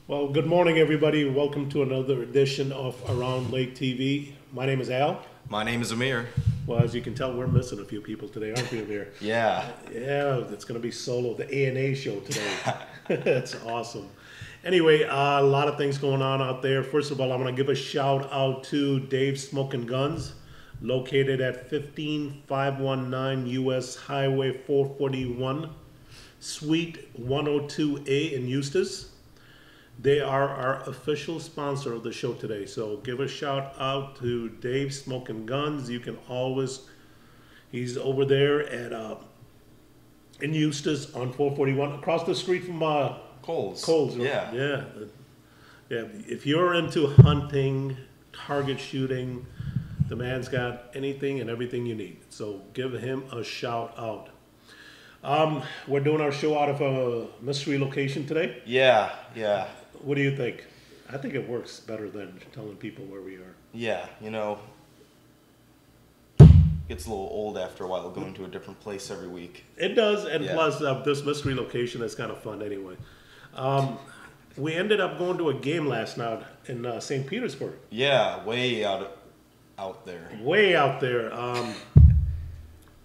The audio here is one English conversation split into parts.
Well, good morning, everybody. Welcome to another edition of Around Lake TV. My name is Al. My name is Amir. Well, as you can tell, we're missing a few people today, aren't we, Amir? Yeah. Yeah, it's going to be solo, the A&A show today. That's awesome. Anyway, a lot of things going on out there. First of all, I'm going to give a shout out to Dave Smoking Guns, located at 15519 US Highway 441, Suite 102A in Eustis. They are our official sponsor of the show today. So give a shout out to Dave Smoking Guns. You can always, he's over there at in Eustis on 441, across the street from Coles. Coles. Yeah. Yeah. If you're into hunting, target shooting, the man's got anything and everything you need. So give him a shout out. We're doing our show out of a mystery location today. Yeah. What do you think? I think it works better than telling people where we are. Yeah, gets a little old after a while going to a different place every week. It does, and Yeah. plus this mystery location is kind of fun anyway. We ended up going to a game last night in St. Petersburg. Yeah, way out there. Way out there.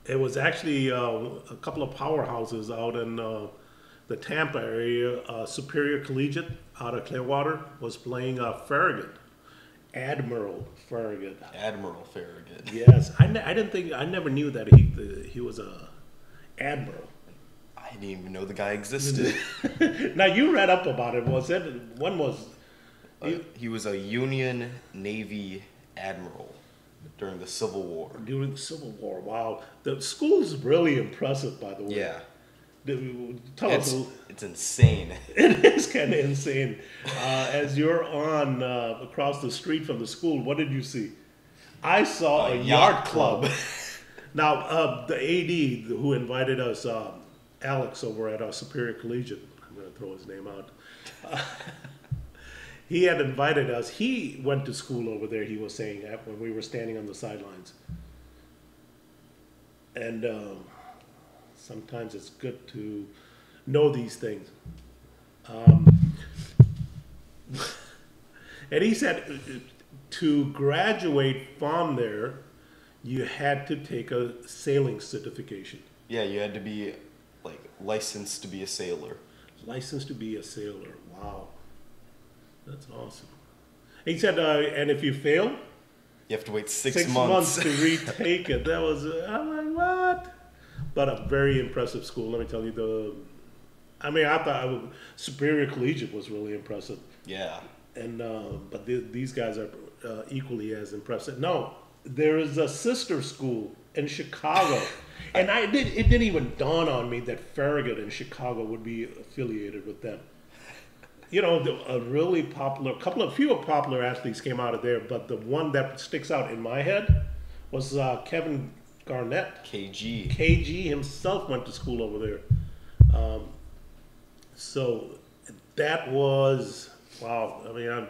It was actually a couple of powerhouses out in the Tampa area. Superior Collegiate out of Clearwater was playing Farragut. Admiral Farragut. Admiral Farragut. Yes, I never knew that he was a admiral. I didn't even know the guy existed. Now you read up about it. One was He was a Union Navy admiral during the Civil War. during the Civil War. Wow, the school's really impressive, by the way. Yeah. Tell us. It's insane. It is kind of insane. As you're on across the street from the school, what did you see? I saw a yacht club. Now, the AD who invited us, Alex, over at our Superior Collegiate, I'm going to throw his name out. He had invited us. He went to school over there, he was saying, when we were standing on the sidelines. And sometimes it's good to know these things. And he said to graduate from there, you had to take a sailing certification. Yeah, you had to be licensed to be a sailor. Licensed to be a sailor. Wow. That's awesome. He said, and if you fail, You have to wait 6 months. months to retake it. That was, I'm like, what? But a very impressive school. Let me tell you, I thought Superior Collegiate was really impressive. Yeah. And but these guys are equally as impressive. No, there is a sister school in Chicago, and it didn't even dawn on me that Farragut in Chicago would be affiliated with them. A really popular, few popular athletes came out of there, but the one that sticks out in my head was Kevin Garnett. KG. KG himself went to school over there. So that was, wow. I mean,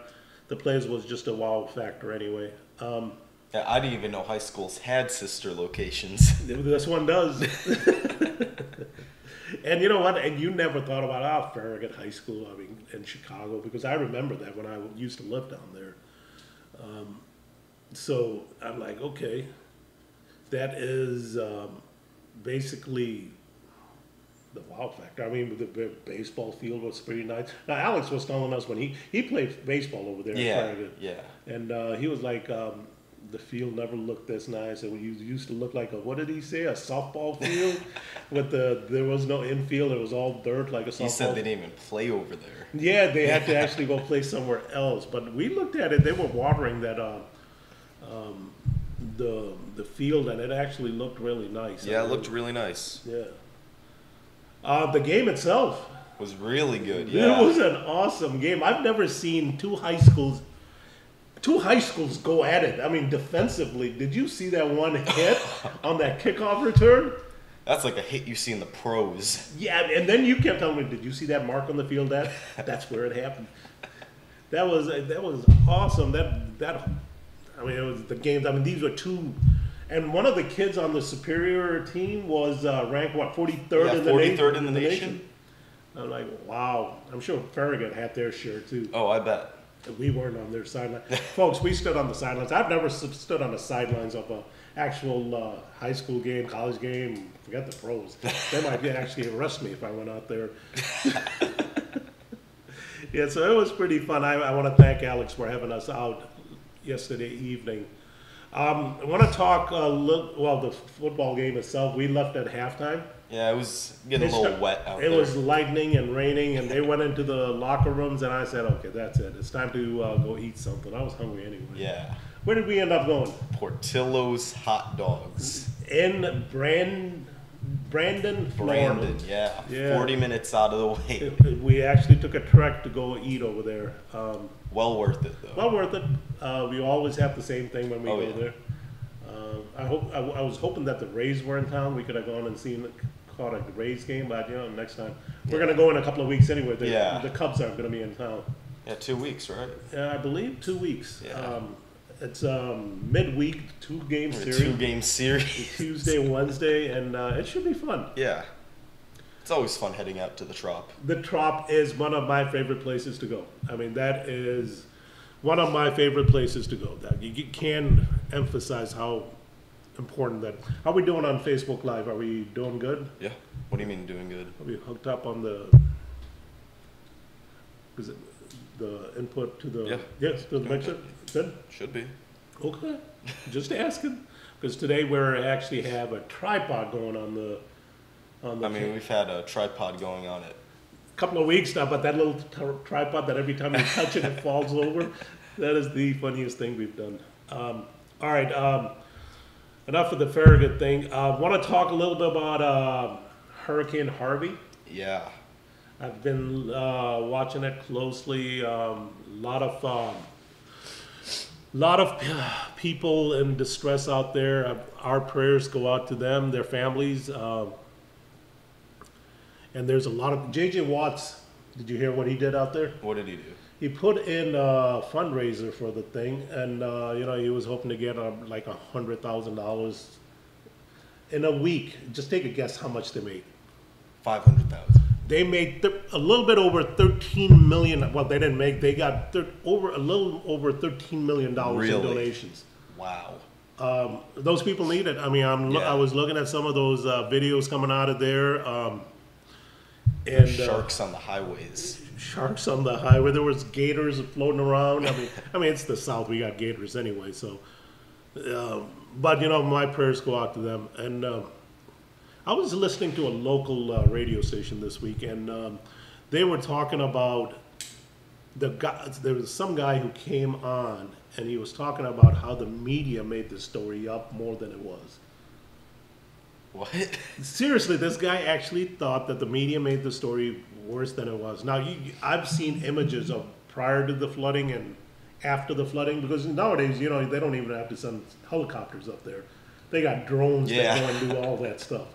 the place was just a wow factor anyway. Yeah, I didn't even know high schools had sister locations. This one does. And you know what? And you never thought about Farragut High School, in Chicago, because I remember that when I used to live down there. So I'm like, okay, that is basically the wow factor. I mean, the baseball field was pretty nice. Now, Alex was telling us when he played baseball over there at Farragut. Yeah. And he was like, the field never looked this nice. It used to look like what did he say? A softball field there was no infield. It was all dirt like a softball. He said they didn't even play over there. Yeah, they had to actually go play somewhere else. But we looked at it. They were watering that the field, and it actually looked really nice. Yeah, it looked really nice. Yeah. The game itself Was really good. Yeah. It was an awesome game. I've never seen two high schools go at it. I mean, defensively, did you see that one hit on that kickoff return? That's like a hit you see in the pros. Yeah, and then you kept telling me, did you see that mark on the field? That's where it happened. That was awesome. I mean, it was the games. I mean, these were two, and one of the kids on the Superior team was ranked 43rd in the nation. 43rd in the nation. I'm like, wow. I'm sure Farragut had their share too. Oh, I bet. We weren't on their sideline. Folks, we stood on the sidelines. I've never stood on the sidelines of a actual high school game, college game. Forget the pros. They might actually arrest me if I went out there. Yeah, so it was pretty fun. I want to thank Alex for having us out yesterday evening. I want to talk the football game itself. We left at halftime. Yeah, it was getting a little wet out there. It was lightning and raining, and they went into the locker rooms, and I said, okay, that's it. It's time to go eat something. I was hungry anyway. Yeah. Where did we end up going? Portillo's Hot Dogs. In Brandon, Florida. Brandon, yeah. 40 minutes out of the way. We actually took a trek to go eat over there. Well worth it, though. Well worth it. We always have the same thing when we go yeah. there. I was hoping that the Rays were in town. We could have gone and caught a Rays game, but next time. We're going to go in a couple of weeks anyway. The Cubs aren't going to be in town. Yeah, 2 weeks, right? I believe 2 weeks. Yeah. It's midweek, 2-game series. 2-game series. Tuesday, Wednesday, and it should be fun. Yeah. It's always fun heading out to the Trop. The Trop is one of my favorite places to go. I mean, that is one of my favorite places to go. That you can emphasize how important that. How are we doing on Facebook Live? Are we doing good? Yeah. What do you mean doing good? Are we hooked up on the? Is it the input to the? Yeah. Yes, to the mixer. Good. Should be. Okay. Just asking, because today we're actually have a tripod going on the. I mean, we've had a tripod going on it. Couple of weeks now, but that little tripod that every time you touch it, it falls over. That is the funniest thing we've done. All right, enough of the Farragut thing. I want to talk a little bit about Hurricane Harvey. Yeah. I've been watching it closely. Lot of people in distress out there. Our prayers go out to them, their families. And there's a lot of J.J. Watts. Did you hear what he did out there? What did he do? He put in a fundraiser for the thing, and he was hoping to get like $100,000 in a week. Just take a guess how much they made. 500,000. They made a little bit over 13 million. Well, they didn't make. They got a little over $13 million in donations. Wow. Those people need it. I mean, I was looking at some of those videos coming out of there. And sharks on the highways. Sharks on the highway. There was gators floating around. I mean, it's the South. We got gators anyway. So, but my prayers go out to them. And I was listening to a local radio station this week, and they were talking about there was some guy who came on, and he was talking about how the media made the story up more than it was. What? Seriously, this guy actually thought that the media made the story worse than it was. Now, I've seen images of prior to the flooding and after the flooding, because nowadays, they don't even have to send helicopters up there. They got drones that go and do all that stuff.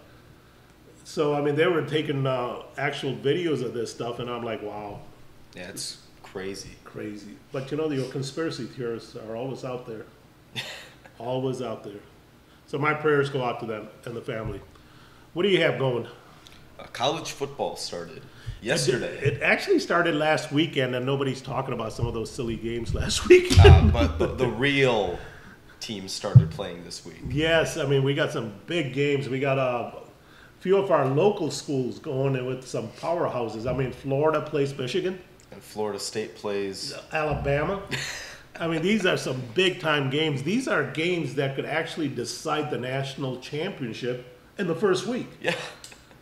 So, I mean, they were taking actual videos of this stuff, and I'm like, wow. Yeah, it's crazy. Crazy. But, your conspiracy theorists are always out there. Always out there. So my prayers go out to them and the family. What do you have going? College football started yesterday. It actually started last weekend, and nobody's talking about some of those silly games last weekend. But the real teams started playing this week. Yes, I mean, we got some big games. We got a few of our local schools going in with some powerhouses. I mean, Florida plays Michigan. And Florida State plays Alabama. I mean, these are some big-time games. These are games that could actually decide the national championship in the first week. Yeah.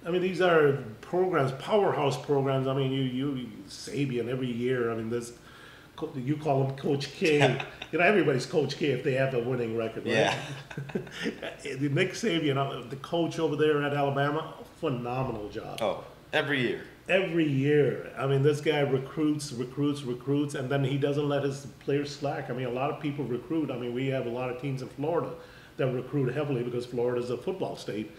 I mean, these are programs, powerhouse programs. I mean, you Sabian every year. I mean, you call him Coach K. Yeah. Everybody's Coach K if they have a winning record, right? Yeah. Nick Sabian, the coach over there at Alabama, phenomenal job. Oh, every year. Every year. I mean, this guy recruits, and then he doesn't let his players slack. I mean, a lot of people recruit. I mean, we have a lot of teams in Florida that recruit heavily because Florida's a football state,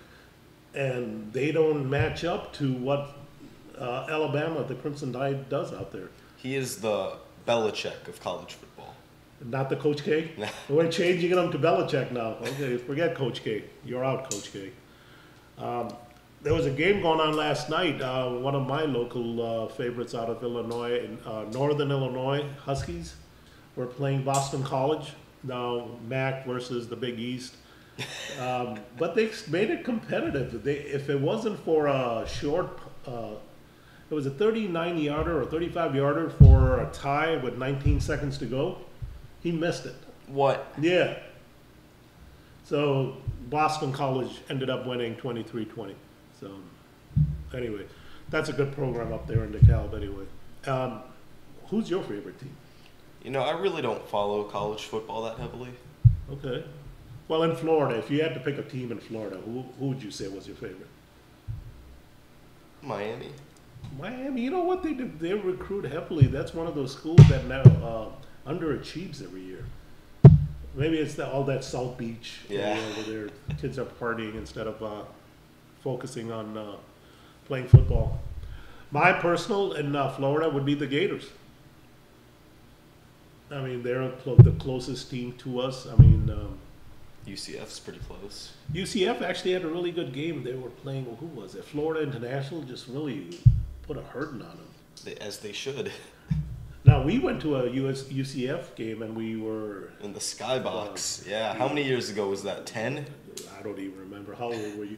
and they don't match up to what Alabama, the Crimson Tide, does out there. He is the Belichick of college football. Not the Coach K? No. We're changing him to Belichick now. Okay, forget Coach K. You're out, Coach K. There was a game going on last night. One of my local favorites out of Illinois, Northern Illinois Huskies, were playing Boston College. Now MAC versus the Big East. But they made it competitive. If it wasn't for a short, it was a 39-yarder or 35-yarder for a tie with 19 seconds to go. He missed it. What? Yeah. So Boston College ended up winning 23-20. So anyway, that's a good program up there in DeKalb anyway. Who's your favorite team? You know, I really don't follow college football that heavily. Okay. Well, in Florida, if you had to pick a team in Florida, who would you say was your favorite? Miami. Miami. You know what they do? They recruit heavily. That's one of those schools that now underachieves every year. Maybe it's all that South Beach area where their kids are partying instead of focusing on playing football. My personal in Florida would be the Gators. I mean, they're the closest team to us. I mean, UCF's pretty close. UCF actually had a really good game. They were playing, who was it? Florida International just really put a hurting on them. As they should. Now, we went to a UCF game and we were... In the skybox. Yeah. How many years ago was that? 10? I don't even remember. How old were you?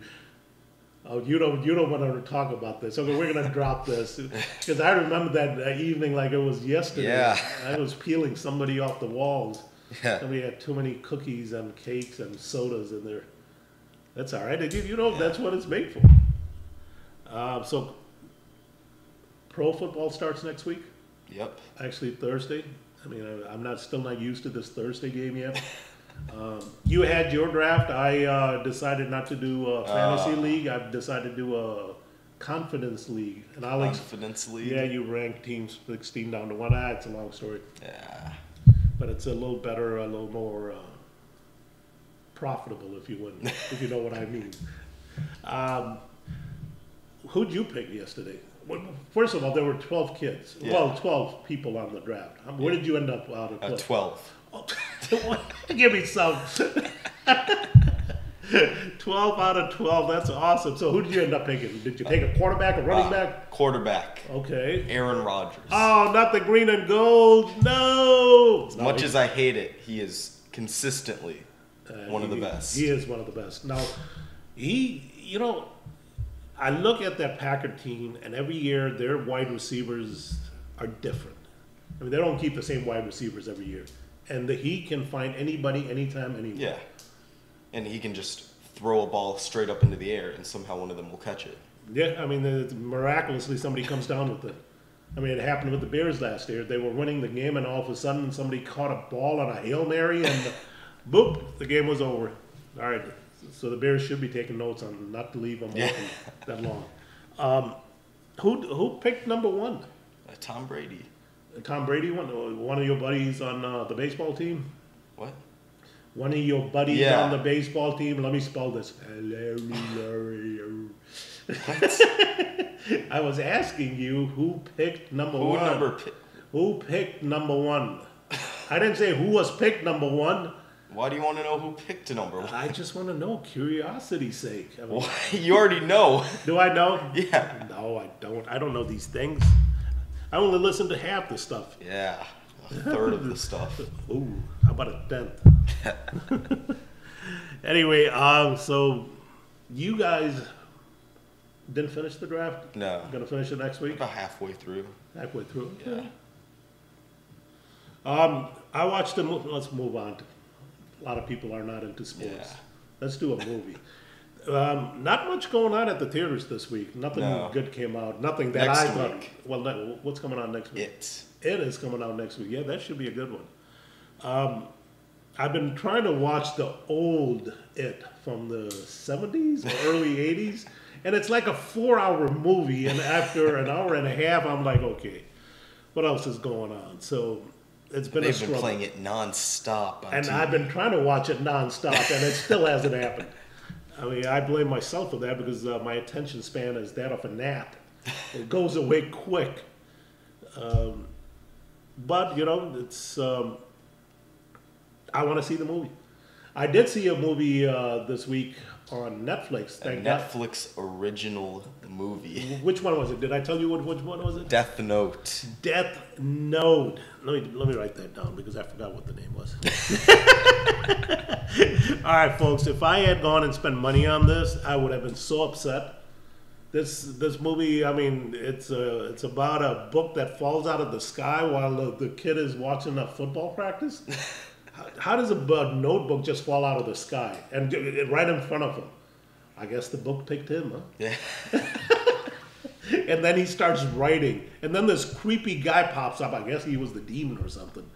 Oh, you don't want to talk about this. Okay, we're going to drop this. Because I remember that evening like it was yesterday. Yeah. I was peeling somebody off the walls. Yeah. And we had too many cookies and cakes and sodas in there. That's all right. You know, that's what it's made for. So, pro football starts next week. Yep. Actually, Thursday. I mean, I'm still not used to this Thursday game yet. You had your draft. I decided not to do a fantasy league. I've decided to do a confidence league. And Confidence league? Yeah, you rank teams 16 down to 1. It's a long story. Yeah. But it's a little better, a little more profitable, if you know what I mean. Who'd you pick yesterday? Well, first of all, there were 12 kids. Yeah. Well, 12 people on the draft. Where did you end up out of 12. Oh, give me some. 12 out of 12. That's awesome. So who did you end up picking? Did you take a quarterback, a running back? Quarterback. Okay. Aaron Rodgers. Oh, not the green and gold. No. As much as I hate it, he is consistently one of the best. He is one of the best. Now, I look at that Packer team, and every year their wide receivers are different. I mean, they don't keep the same wide receivers every year. And he can find anybody, anytime, anywhere. Yeah. And he can just throw a ball straight up into the air, and somehow one of them will catch it. Yeah, I mean, miraculously somebody comes down with it. I mean, it happened with the Bears last year. They were winning the game, and all of a sudden somebody caught a ball on a Hail Mary, and boop, the game was over. All right, so the Bears should be taking notes on not to leave them open that long. Who picked number 1? Tom Brady. Tom Brady, one of your buddies on the baseball team? What? One of your buddies on the baseball team? Let me spell this. I was asking you who picked number 1. Who picked number 1? I didn't say who was picked number 1. Why do you want to know who picked number 1? I just want to know, curiosity's sake. I mean, you already know. Do I know? Yeah. No, I don't. I don't know these things. I only listen to half the stuff. Yeah, a third of the stuff. Ooh, how about a tenth? Anyway, so you guys didn't finish the draft? No. Going to finish it next week? About halfway through. Halfway through? Yeah. I watched the movie. Let's move on. A lot of people are not into sports. Yeah. Let's do a movie. Not much going on at the theaters this week. Nothing good came out. Nothing that next I thought. Week. Well, what's coming on next week? It is coming out next week. Yeah, that should be a good one. I've been trying to watch the old It from the 70s or early 80s, and it's like a 4-hour movie. And after an hour and a half, I'm like, okay, what else is going on? So it's been a struggle. They've been playing it nonstop on and TV. I've been trying to watch it nonstop, and it still hasn't happened. I mean, I blame myself for that because my attention span is that of a gnat. It goes away quick. But, it's... I want to see the movie. I did see a movie this week on Netflix. A Netflix original movie. Which one was it? Did I tell you which one was it? Death Note. Death Note. Let me write that down because I forgot what the name was. All right, folks. If I had gone and spent money on this, I would have been so upset. This movie, I mean, it's about a book that falls out of the sky while the kid is watching a football practice. How does a notebook just fall out of the sky and right in front of him? I guess the book picked him, huh? Yeah. And then he starts writing, and then this creepy guy pops up. I guess he was the demon or something.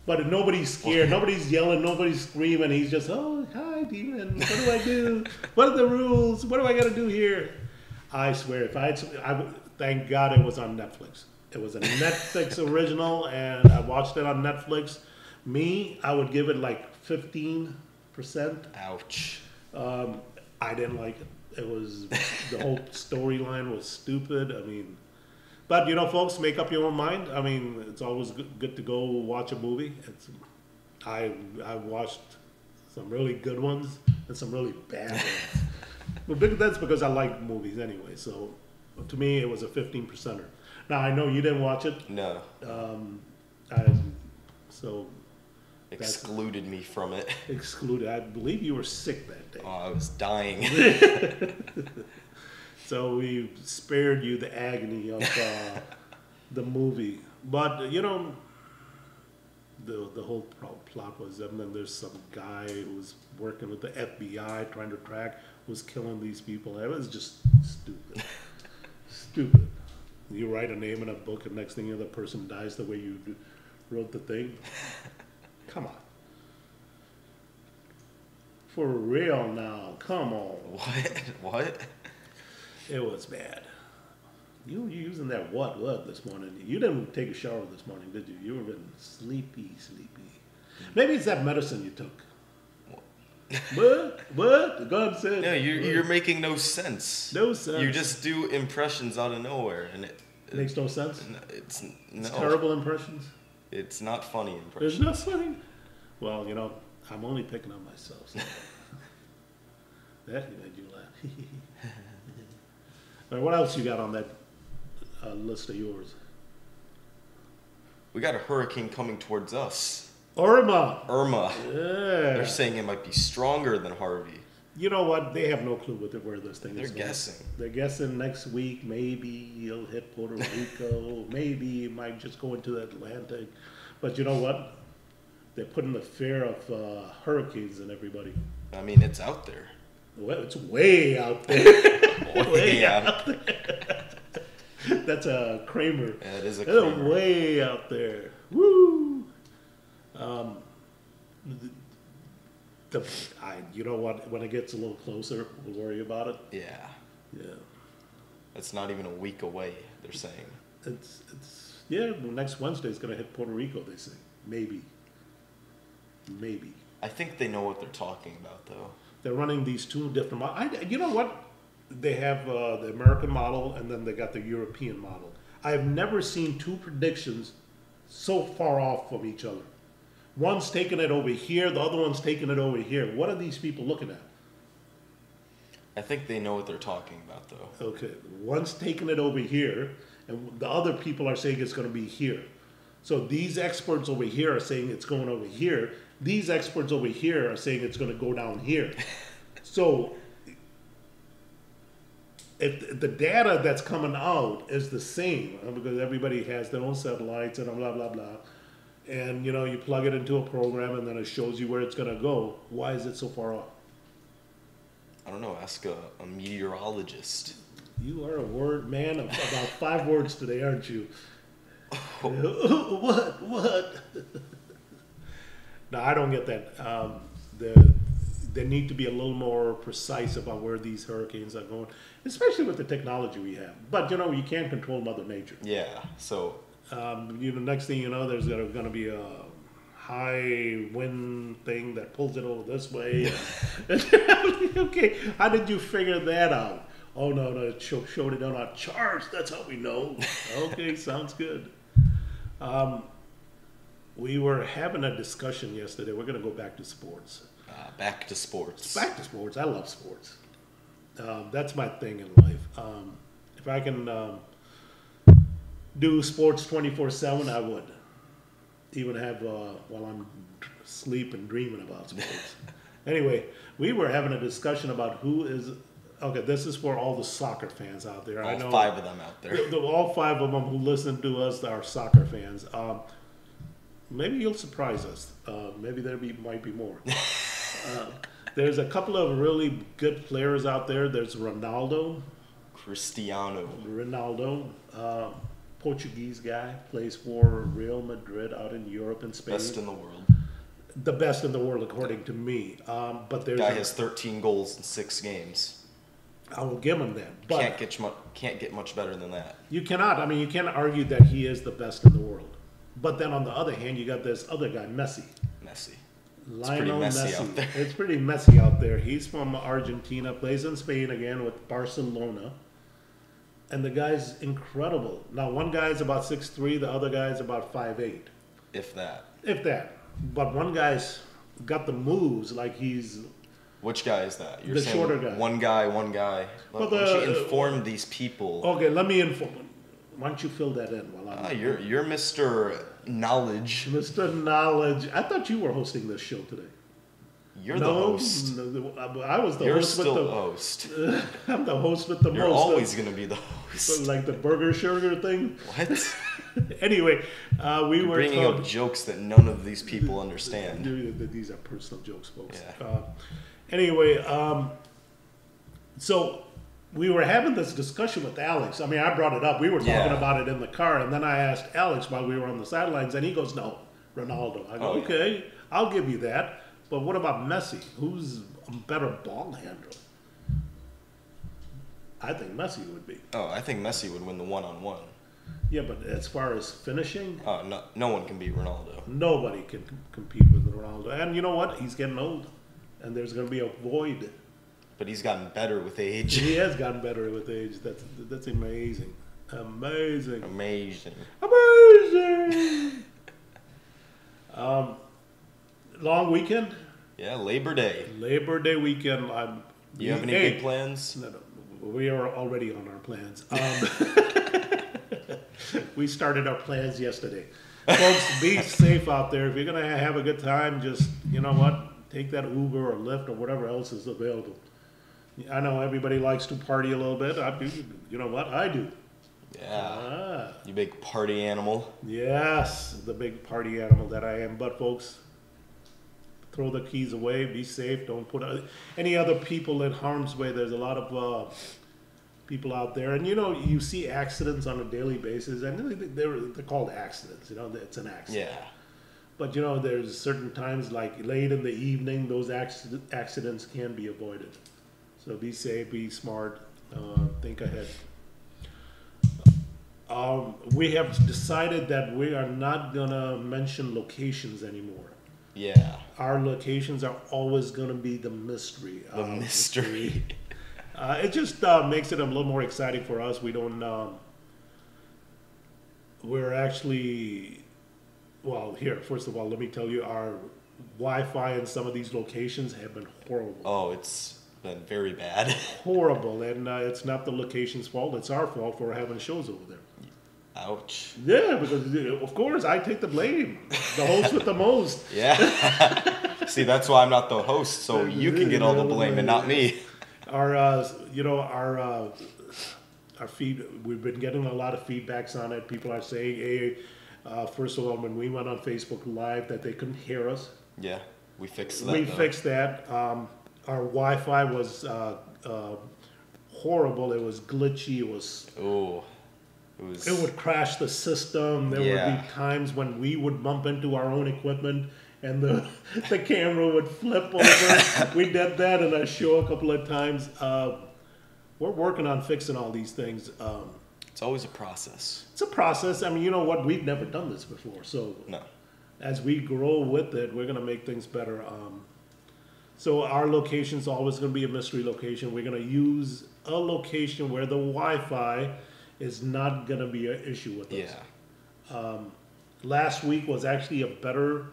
But nobody's scared, nobody's yelling, nobody's screaming. He's just, oh, hi, demon. What do I do? What are the rules? What do I got to do here? I swear, if I thank God it was on Netflix. It was a Netflix original, and I watched it on Netflix. Me, I would give it like 15%. Ouch. I didn't like it. It was, the whole storyline was stupid. I mean, but folks, make up your own mind. I mean, it's always good to go watch a movie. I watched some really good ones and some really bad ones. But that's because I like movies anyway. So to me, it was a 15%er. Now I know you didn't watch it. No. So excluded me from it. Excluded. I believe you were sick that day. Oh, I was dying. So we spared you the agony of the movie. But, the whole plot was, and then there's some guy who was working with the FBI trying to track, was killing these people. It was just stupid. Stupid. You write a name in a book, and next thing you know, the person dies the way you wrote the thing. Come on. For real now. Come on. What? It was bad. You were using that what this morning. You didn't take a shower this morning, did you? You were been sleepy. Maybe it's that medicine you took. What? God said. No, you're making no sense. No sense. You just do impressions out of nowhere, and it makes no sense. It's terrible impressions. It's not funny impressions. It's not funny. Well, I'm only picking on myself. So. That made you laugh. All right, what else you got on that list of yours? We got a hurricane coming towards us. Irma. Yeah. They're saying it might be stronger than Harvey. You know what? They have no clue where this thing is going. They're guessing. They're guessing next week maybe it'll hit Puerto Rico. Maybe it might just go into the Atlantic. But you know what? They're putting the fear of hurricanes in everybody. I mean, it's out there. Well, it's way out there. way out there. That's a Kramer. Yeah, it is a Kramer. Way out there. Woo! You know what? When it gets a little closer, we'll worry about it. Yeah. Yeah. It's not even a week away, they're saying. Next Wednesday it's going to hit Puerto Rico, they say. Maybe. I think they know what they're talking about, though. They're running these two different models. You know what? They have the American model, and then they got the European model. I have never seen two predictions so far off from each other. One's taking it over here, the other one's taking it over here. What are these people looking at? I think they know what they're talking about, though. Okay, one's taking it over here, and the other people are saying it's going to be here. So these experts over here are saying it's going over here. These experts over here are saying it's going to go down here. So if the data that's coming out is the same, because everybody has their own satellites and blah, blah, blah, and you plug it into a program and then it shows you where it's going to go, why is it so far off? I don't know. Ask a meteorologist. You are a word man of about 5 words today, aren't you? What? No, I don't get that. They need to be a little more precise about where these hurricanes are going, especially with the technology we have. But you can't control Mother Nature. Yeah. So. Next thing you know, there's going to be a high wind thing that pulls it over this way. Okay, how did you figure that out? Oh no, it showed it on our charts. That's how we know. Okay, sounds good. We were having a discussion yesterday. We're going to go back to sports. Back to sports. Back to sports. I love sports. That's my thing in life. If I can do sports 24/7, I would. Even have while I'm asleep and dreaming about sports. Anyway, we were having a discussion about who is. Okay, this is for all the soccer fans out there. I know 5 of them out there. all 5 of them who listen to us are soccer fans. Maybe you'll surprise us. Maybe might be more. There's a couple of really good players out there. There's Ronaldo. Portuguese guy, plays for Real Madrid out in Europe and Spain. Best in the world. The best in the world, according to me. But there's Guy has 13 goals in 6 games. I will give him that. But can't get much better than that. you cannot. I mean, you can't argue that he is the best in the world. But then on the other hand, you got this other guy, Messi. Lionel Messi. Out there. It's pretty messy out there. He's from Argentina, plays in Spain again with Barcelona. And the guy's incredible. Now, one guy's about 6'3", the other guy's about 5'8". If that. But one guy's got the moves like he's... Which guy is that? You're the saying shorter guy. One guy. Why don't you inform these people? Okay, let me inform. Why don't you fill that in while I'm... You're Mr. Knowledge. Mr. Knowledge. I thought you were hosting this show today. You're the host. No, I was the You're host still with the host. I'm the host with the You're most. always going to be the host. Like the burger sugar thing. What? Anyway, we were bringing up jokes that none of these people understand. These are personal jokes, folks. Yeah. Anyway, so we were having this discussion with Alex. I mean, I brought it up. We were talking about it in the car, and then I asked Alex while we were on the sidelines, and he goes, "No, Ronaldo." I go, "Okay, I'll give you that. But what about Messi? Who's a better ball handler?" I think Messi would be. Oh, I think Messi would win the one-on-one. Yeah, but as far as finishing, no one can beat Ronaldo. Nobody can compete with Ronaldo. And you know what? He's getting old, and there's going to be a void. But he's gotten better with age. He has gotten better with age. That's amazing. Amazing. Long weekend. Yeah, Labor Day. Labor Day weekend. Do you have any big plans? No, we are already on our plans. We started our plans yesterday. Folks, be safe out there. If you're going to have a good time, just, you know what, take that Uber or Lyft or whatever else is available. I know everybody likes to party a little bit. I do. You know what? I do. Yeah. You big party animal. Yes, the big party animal that I am. But, folks, throw the keys away. Be safe. Don't put any other people in harm's way. There's a lot of people out there. And, you know, you see accidents on a daily basis. And they're called accidents. You know, it's an accident. Yeah. But, you know, there's certain times, like late in the evening, those accidents can be avoided. So be safe, be smart, think ahead. We have decided that we are not going to mention locations anymore. Yeah. Our locations are always going to be the mystery. The mystery. It just makes it a little more exciting for us. We don't... we're actually... Well, here, first of all, let me tell you, our Wi-Fi in some of these locations have been horrible. Oh, it's been very bad. Horrible, and it's not the location's fault. It's our fault for having shows over there. Ouch. Yeah, because of course I take the blame. The host with the most. Yeah. See, that's why I'm not the host, so you can get all the blame and not me. Our feed. We've been getting a lot of feedbacks on it. People are saying, "Hey, first of all, when we went on Facebook Live, that they couldn't hear us." Yeah, we fixed that. We fixed that. Our Wi-Fi was horrible. It was glitchy. It would crash the system. There would be times when we would bump into our own equipment and the camera would flip over. We did that in our show a couple of times. We're working on fixing all these things. It's always a process. It's a process. I mean, you know what? We've never done this before. So as we grow with it, we're going to make things better. So our location's always going to be a mystery location. We're going to use a location where the Wi-Fi is not going to be an issue with us. Yeah. Last week was actually a better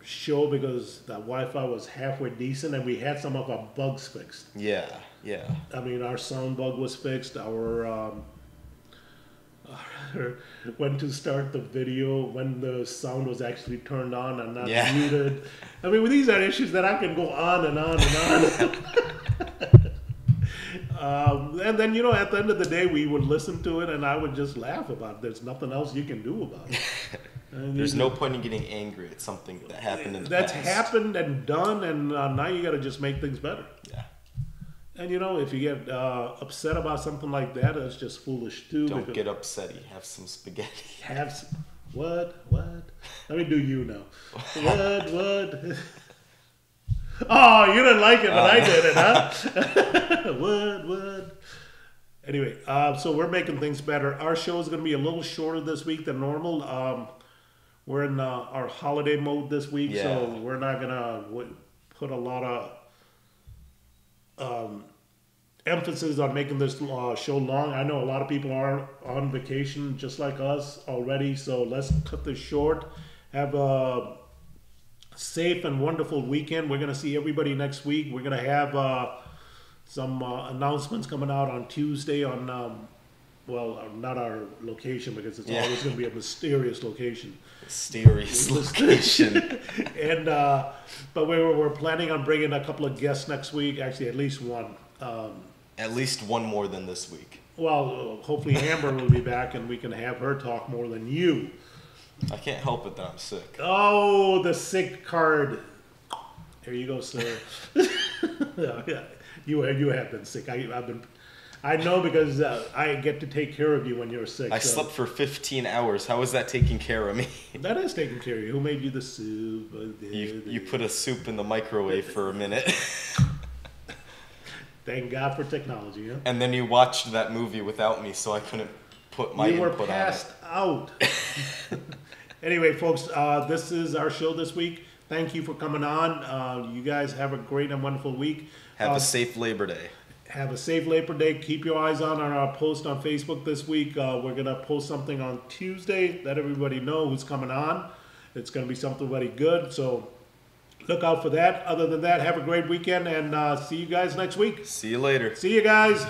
show because the Wi-Fi was halfway decent, and we had some of our bugs fixed. Yeah, yeah. I mean, our sound bug was fixed. Our when to start the video, when the sound was actually turned on and not muted. I mean, these are issues that I can go on and on and on. And then, at the end of the day, we would listen to it and I would just laugh about it. There's nothing else you can do about it. There's no point in getting angry at something that happened in the past. That's happened and done, and now you got to just make things better. Yeah. And if you get upset about something like that, it's just foolish too. Don't get upsetty. Have some spaghetti. What? Let me do you now. What? Oh, you didn't like it, but I did it, huh? What? Anyway, so we're making things better. Our show is going to be a little shorter this week than normal. We're in our holiday mode this week, so we're not going to put a lot of emphasis on making this show long. I know a lot of people are on vacation just like us already, so let's cut this short. Have a safe and wonderful weekend. We're going to see everybody next week. We're going to have some announcements coming out on Tuesday on, not our location because it's always going to be a mysterious location. Mysterious location. And but we're planning on bringing a couple of guests next week. Actually, at least one. At least one more than this week. Well, hopefully Amber will be back and we can have her talk more than you. I can't help it that I'm sick. Oh, the sick card. Here you go, sir. Yeah, you have been sick. I know because I get to take care of you when you're sick. I slept for 15 hours. How is that taking care of me? That is taking care of you. Who made you the soup? You put a soup in the microwave for a minute. Thank God for technology, huh? And then you watched that movie without me, so I couldn't put my input on it. You were passed out. Anyway, folks, this is our show this week. Thank you for coming on. You guys have a great and wonderful week. Have a safe Labor Day. Have a safe Labor Day. Keep your eyes on our post on Facebook this week. We're going to post something on Tuesday. Let everybody know who's coming on. It's going to be something very good. So look out for that. Other than that, have a great weekend and see you guys next week. See you later. See you guys.